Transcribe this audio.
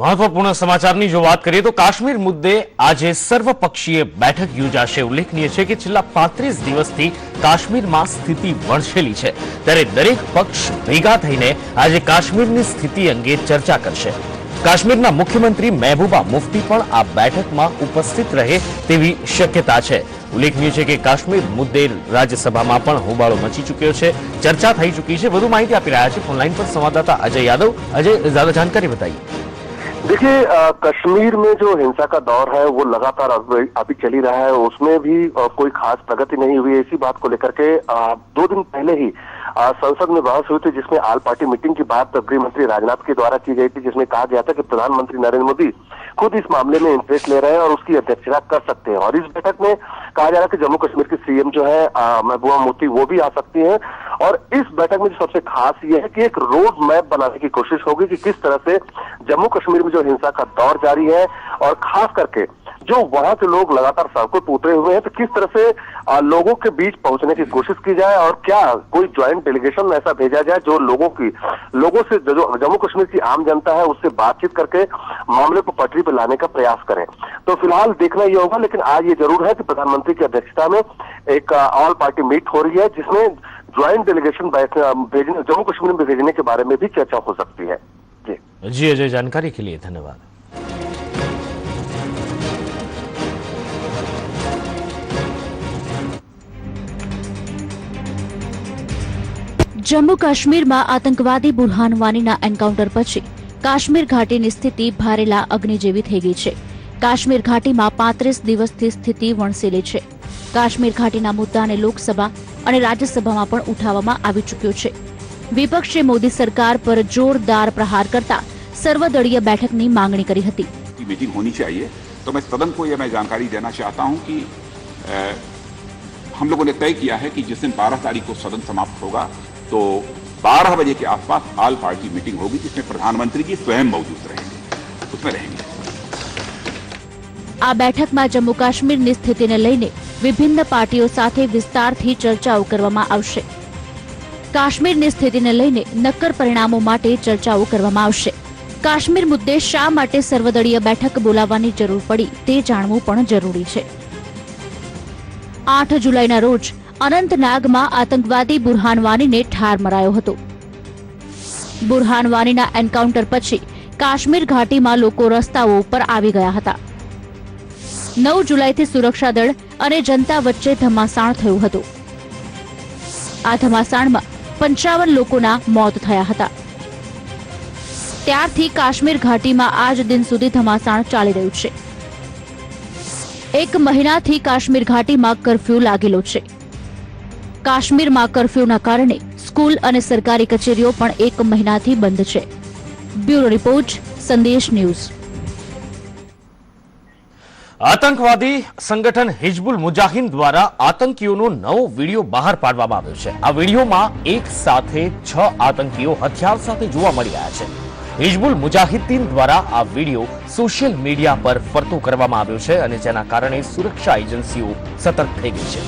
મહત્વપૂર્ણ સમાચારની જો વાત કરીએ તો કાશ્મીર મુદ્દે આજે સર્વપક્ષીય બેઠક યોજાશે। ઉલ્લેખનીય છે કે છેલ્લા 35 દિવસથી કાશ્મીરમાં સ્થિતિ વણસેલી છે, ત્યારે દરેક પક્ષ ભેગા થઈને આજે કાશ્મીરની સ્થિતિ અંગે ચર્ચા કરશે। કાશ્મીરના મુખ્યમંત્રી મહેબૂબા મુફ્તી પણ આ બેઠકમાં ઉપસ્થિત રહે તેવી શક્યતા છે। ઉલ્લેખનીય છે કે કાશ્મીર મુદ્દે રાજ્યસભામાં પણ હોબાળો મચી ચૂક્યો છે, ચર્ચા થઈ ચૂકી છે। વધુ માહિતી આપી રહ્યા છે ફોનલાઈન પર संवाददाता अजय यादव। अजय, ज्यादा जानकारी बताइए। देखिए, कश्मीर में जो हिंसा का दौर है वो लगातार अभी चल ही रहा है। उसमें भी कोई खास प्रगति नहीं हुई। इसी बात को लेकर के 2 दिन पहले ही संसद में बहस हुई थी, जिसमें ऑल पार्टी मीटिंग की बात गृह मंत्री राजनाथ के द्वारा की गई थी, जिसमें कहा गया था कि प्रधानमंत्री नरेंद्र मोदी खुद इस मामले में इंटरेस्ट ले रहे हैं और उसकी अध्यक्षता कर सकते हैं। और इस बैठक में कहा जा रहा है कि जम्मू कश्मीर की सीएम जो है महबूबा मुफ्ती, वो भी आ सकती हैं। और इस बैठक में जो सबसे खास ये है कि एक रोड मैप बनाने की कोशिश होगी कि किस तरह से जम्मू कश्मीर में जो हिंसा का दौर जारी है और खास करके जो वहां के लोग लगातार सड़कों पर उतरे हुए हैं, तो किस तरह से लोगों के बीच पहुंचने की कोशिश की जाए और क्या कोई ज्वाइंट डेलीगेशन ऐसा भेजा जाए जो लोगों से जो जम्मू कश्मीर की आम जनता है उससे बातचीत करके मामले को पटरी पर लाने का प्रयास करें। तो फिलहाल देखना ये होगा, लेकिन आज ये जरूर है कि प्रधानमंत्री की अध्यक्षता में एक ऑल पार्टी मीट हो रही है, जिसमें ज्वाइंट डेलीगेशन भेजने जम्मू कश्मीर में भेजने के बारे में भी चर्चा हो सकती है। जी अजय, जानकारी के लिए धन्यवाद। जम्मू काश्मीर में आतंकवादी बुरहान वानीना एनकाउंटर पछी काश्मीर घाटीनी स्थिति भारेला अग्नि जेवी थई गई छे। काश्मीर घाटी में 35 दिवसथी स्थिति वणसेली छे। काश्मीर घाटीना मुद्दाने लोकसभा और राज्यसभा में उठाववामां आवी चूक्यो छे। विपक्षे मोदी सरकार पर जोरदार प्रहार करता सर्वदलीय बैठकनी मांगणी करी हती। मीटिंग होनी चाहिए, तो मैं सदन को यह जानकारी देना चाहता हूं कि हम लोगों ने तय किया है कि जिस दिन 12 तारीख को सदन समाप्त होगा तो 12 बजे के आसपास ऑल पार्टी मीटिंग होगी, जिसमें प्रधानमंत्री जी स्वयं मौजूद रहेंगे, उसमें रहेंगे। आ बैठक में जम्मू काश्मीर की स्थिति ने लईने विभिन्न पार्टीओ साथे विस्तारथी चर्चाओ करवामां आवशे। काश्मीर की स्थिति ने लईने नक्कर परिणामों माटे चर्चाओ करवामां आवशे। काश्मीर मुद्दे शा माटे सर्वदलीय बैठक बोलावવાની જરૂર પડી તે જાણવું પણ જરૂરી છે। 8 जुलाईना रोज अनंतनागમાં आतंकवादी बुरहान वानीने ठार मरायो હતો। बुरहान वानीना एनकाउंटर પછી काश्मीर घाटीમાં લોકો રસ્તાઓ ઉપર આવી ગયા હતા। 9 जुलाईથી सुरक्षा दल અને जनता વચ્ચે ધમાસાણ થયું હતું। આ ધમાસાણમાં 55 લોકોના મોત થયા હતા। ત્યારથી કાશ્મીર ઘાટીમાં આજ દિન સુધી ધમાસાણ ચાલી રહ્યું છે। 1 મહિનાથી કાશ્મીર ઘાટીમાં કર્ફ્યુ લાગેલો છે। કાશ્મીરમાં કર્ફ્યુના કારણે સ્કૂલ અને સરકારી કચેરીઓ પણ 1 મહિનાથી બંધ છે। બ્યુરો રિપોર્ટ, સંદેશ ન્યૂઝ। આતંકવાદી સંગઠન હિજબુલ મુજાહિદ દ્વારા આતંકીઓનો નવો વિડીયો બહાર પાડવામાં આવ્યો છે। આ વિડીયોમાં એક સાથે 6 આતંકીઓ હથિયાર સાથે જોવા મળી રહ્યા છે। હિજબુલ મુજાહિદ્દીન દ્વારા આ વિડીયો સોશિયલ મીડિયા પર ફરતો કરવામાં આવ્યો છે અને જેના કારણે સુરક્ષા એજન્સીઓ સતર્ક થઈ ગઈ છે।